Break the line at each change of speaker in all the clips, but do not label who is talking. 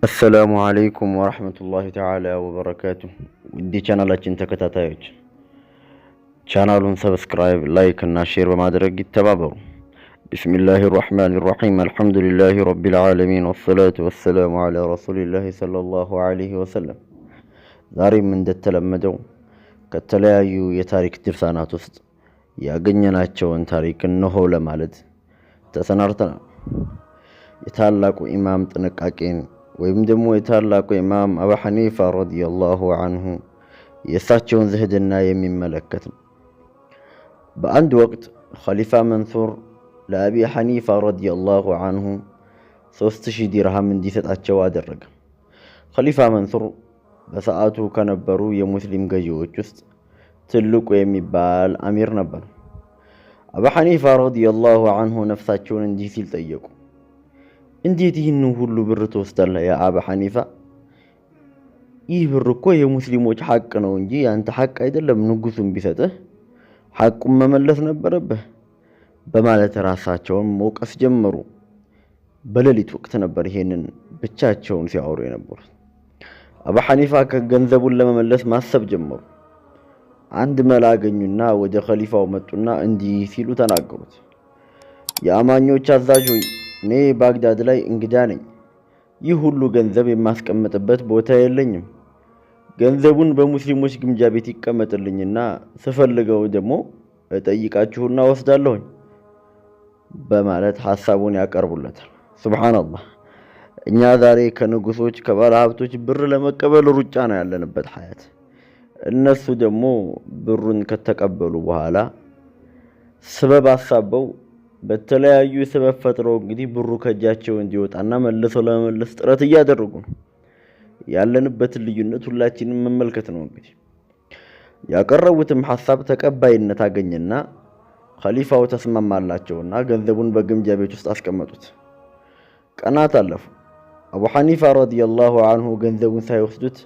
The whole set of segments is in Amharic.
السلام عليكم ورحمة الله تعالى وبركاته. دي ቻናላችን ተከታታዮች ቻናሉን ሰብስክራይብ፣ ላይክ እና ሼር በማድረግ ይተባበሩ። بسم الله الرحمن الرحيم الحمد لله رب العالمين والصلاة والسلام على رسول الله صلى الله عليه وسلم። ዛሬም እንደተለመደው ከተለያዩ የታሪክ ድርሳናት ውስጥ ያገኘናቸውን ታሪክ እነሆ ለማለት ተሰናርተናል። የታላቁ ኢማም ጥንቃቄን ወይም ደግሞ የታላቁ ኢማም አቡ ሐኒፋ ረዲየላሁ ዐንሁ የእሳቸውን ዝህድና የሚመለከት ነው። በአንድ ወቅት ኸሊፋ መንሱር ለአቢ ሐኒፋ ረዲየላሁ ዐንሁ 3000 ዲርሃም እንዲሰጣቸው አደረገ። ኸሊፋ መንሱር በሰዓቱ ከነበሩ የሙስሊም ገዢዎች ውስጥ ትልቁ የሚባል አሚር ነበር። አቡ ሐኒፋ ረዲየላሁ ዐንሁ ነፍሳቸውን እንዲህ ሲል ጠየቁ፣ እንዴት ይህን ሁሉ ብር ትወስዳለህ ያ አቡ ሐኒፋ? ይህ ብር እኮ የሙስሊሞች ሐቅ ነው እንጂ ያንተ ሐቅ አይደለም። ንጉሱን ቢሰጥህ ሐቁን መመለስ ነበረብህ በማለት ራሳቸውን መውቀስ ጀመሩ። በሌሊት ወቅት ነበር ይሄንን ብቻቸውን ሲያወሩ የነበሩት። አቡ ሐኒፋ ከገንዘቡን ለመመለስ ማሰብ ጀመሩ። አንድ መላ አገኙና ወደ ኸሊፋው መጡና እንዲህ ሲሉ ተናገሩት፣ የአማኞች አዛዥ ሆይ፣ እኔ ባግዳድ ላይ እንግዳ ነኝ። ይህ ሁሉ ገንዘብ የማስቀምጥበት ቦታ የለኝም። ገንዘቡን በሙስሊሞች ግምጃ ቤት ይቀመጥልኝና ስፈልገው ደግሞ እጠይቃችሁና ወስዳለሁኝ በማለት ሐሳቡን ያቀርቡለታል። ሱብሃንአላህ፣ እኛ ዛሬ ከንጉሶች ከባለ ሀብቶች ብር ለመቀበል ሩጫ ነው ያለንበት ሐያት። እነሱ ደግሞ ብሩን ከተቀበሉ በኋላ ስበብ አሳበው በተለያዩ ሰበብ ፈጥረው እንግዲህ ብሩ ከእጃቸው እንዲወጣና መልሰው ለመመለስ ጥረት እያደረጉ ነው። ያለንበትን ልዩነት ሁላችንም መመልከት ነው። እንግዲህ ያቀረቡትም ሐሳብ ተቀባይነት አገኘና ኸሊፋው ተስማማላቸውና ገንዘቡን በግምጃ ቤት ውስጥ አስቀመጡት። ቀናት አለፉ። አቡ ሐኒፋ ረዲየላሁ ዐንሁ ገንዘቡን ሳይወስዱት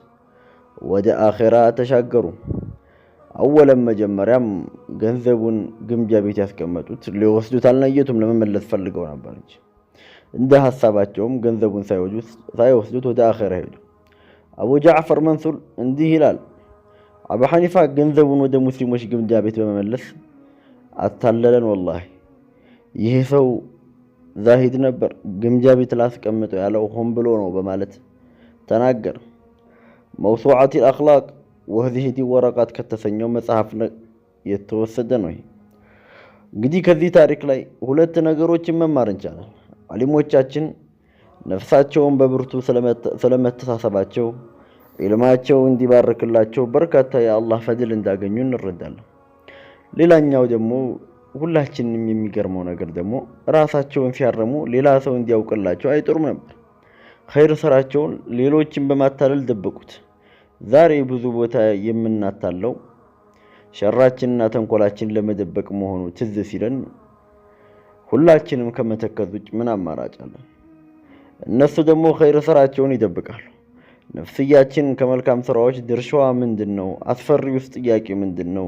ወደ አኺራ ተሻገሩ። አወለም መጀመሪያም ገንዘቡን ግምጃ ቤት ያስቀመጡት ሊወስዱት አልነየቱም፣ ለመመለስ ፈልገው ነበር እንጂ እንደ ሐሳባቸውም ገንዘቡን ሳይወስዱት ወደ አኺራ ሄዱ። አቡ ጃዕፈር መንሱር እንዲህ ይላል፣ አቡ ሐኒፋ ገንዘቡን ወደ ሙስሊሞች ግምጃ ቤት በመመለስ አታለለን። ወላሂ ይሄ ሰው ዛሂድ ነበር፣ ግምጃ ቤት ላስቀምጠው ያለው ሆን ብሎ ነው በማለት ተናገረ። መውሱዓቲል አኽላቅ ወህዚህ ወረቃት ከተሰኘው መጽሐፍ ላይ የተወሰደ ነው። እንግዲህ ከዚህ ታሪክ ላይ ሁለት ነገሮችን መማር እንችላለን። ዓሊሞቻችን ነፍሳቸውን በብርቱ ስለመተሳሰባቸው ዒልማቸው እንዲባርክላቸው በርካታ የአላህ ፈድል እንዳገኙ እንረዳለን። ሌላኛው ደግሞ ሁላችንም የሚገርመው ነገር ደግሞ ራሳቸውን ሲያረሙ ሌላ ሰው እንዲያውቅላቸው አይጥሩም ነበር። ኸይር ስራቸውን ሌሎችን በማታለል ደበቁት። ዛሬ ብዙ ቦታ የምናታለው ሸራችንና ተንኮላችን ለመደበቅ መሆኑ ትዝ ሲለን ሁላችንም ከመተከዝ ውጭ ምን አማራጭ አለን? እነሱ ደግሞ ኸይር ስራቸውን ይደብቃሉ። ነፍስያችን ከመልካም ስራዎች ድርሻዋ ምንድነው? አስፈሪውስ ጥያቄ ምንድነው?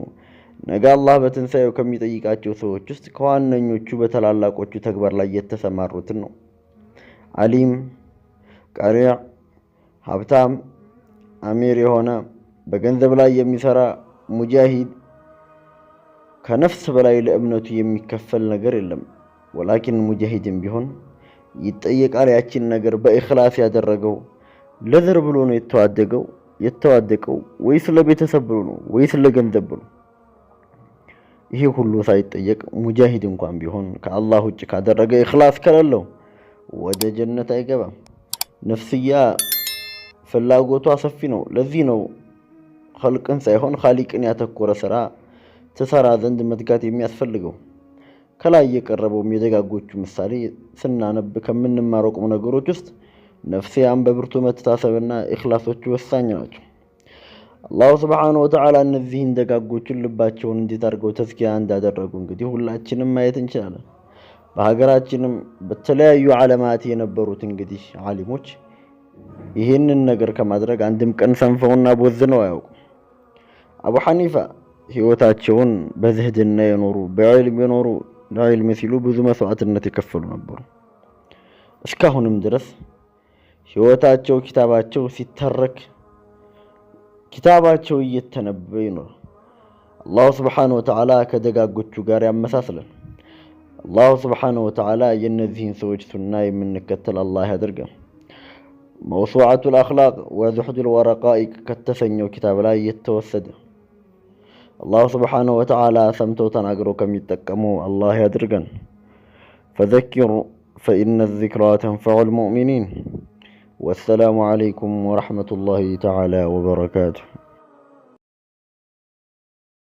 ነገ አላህ በትንሳኤው ከሚጠይቃቸው ሰዎች ውስጥ ከዋነኞቹ በተላላቆቹ ተግባር ላይ የተሰማሩትን ነው። አሊም፣ ቀሪዕ፣ ሀብታም፣ አሚር የሆነ በገንዘብ ላይ የሚሰራ ሙጃሂድ ከነፍስ በላይ ለእምነቱ የሚከፈል ነገር የለም። ወላኪን ሙጃሂድም ቢሆን ይጠየቃል። ያችን ነገር በእኽላስ ያደረገው ለዘር ብሎ ነው የተዋደቀው ወይስ ለቤተሰብ ብሎ ነው ወይስ ለገንዘብ ብሎ? ይሄ ሁሉ ሳይጠየቅ ሙጃሂድ እንኳን ቢሆን ከአላህ ውጭ ካደረገ እኽላስ ከሌለው ወደ ጀነት አይገባም። ነፍስያ ፍላጎቷ ሰፊ ነው። ለዚህ ነው ኸልቅን ሳይሆን ኻሊቅን ያተኮረ ስራ ትሰራ ዘንድ መትጋት የሚያስፈልገው። ከላይ የቀረበው የደጋጎቹ ምሳሌ ስናነብ ከምንማረው ቁም ነገሮች ውስጥ ነፍስያን በብርቱ መተሳሰብና ኢኽላሶቹ ወሳኝ ናቸው። አላሁ ሱብሓነሁ ወተዓላ እነዚህን ደጋጎቹን ልባቸውን እንዴት አድርገው ተዝኪያ እንዳደረጉ እንግዲህ ሁላችንም ማየት እንችላለን። በሀገራችንም በተለያዩ ዓለማት የነበሩት እንግዲህ ዓሊሞች ይህንን ነገር ከማድረግ አንድም ቀን ሰንፈውና ቦዝነው አያውቁም። አቡ ሐኒፋ ህይወታቸውን በዝህድና የኖሩ በዕልም የኖሩ ለዕልም ሲሉ ብዙ መስዋዕትነት የከፈሉ ነበሩ። እስካሁንም ድረስ ህይወታቸው ኪታባቸው ሲተረክ ኪታባቸው እየተነበየ ነው። አላህ Subhanahu Wa Ta'ala ከደጋጎቹ ጋር ያመሳስለን። አላህ Subhanahu Wa Ta'ala የነዚህን ሰዎች ሱና የምንከተል አላህ ያድርገን። መውሱዓቱል አኽላቅ ወዙህዱል ወረቃኢቅ ከተሰኘው ኪታብ ላይ የተወሰደ አላህ Subhanahu Wa Ta'ala ሰምተው ተናግረው ከሚጠቀሙ አላህ ያድርገን። ፈዘኪር ፈኢነ الذክራ ተንፈዑል ሙእሚኒን። ወሰላሙ ዓለይኩም ወረሕመቱላሂ ተዓላ ወበረካቱሁ።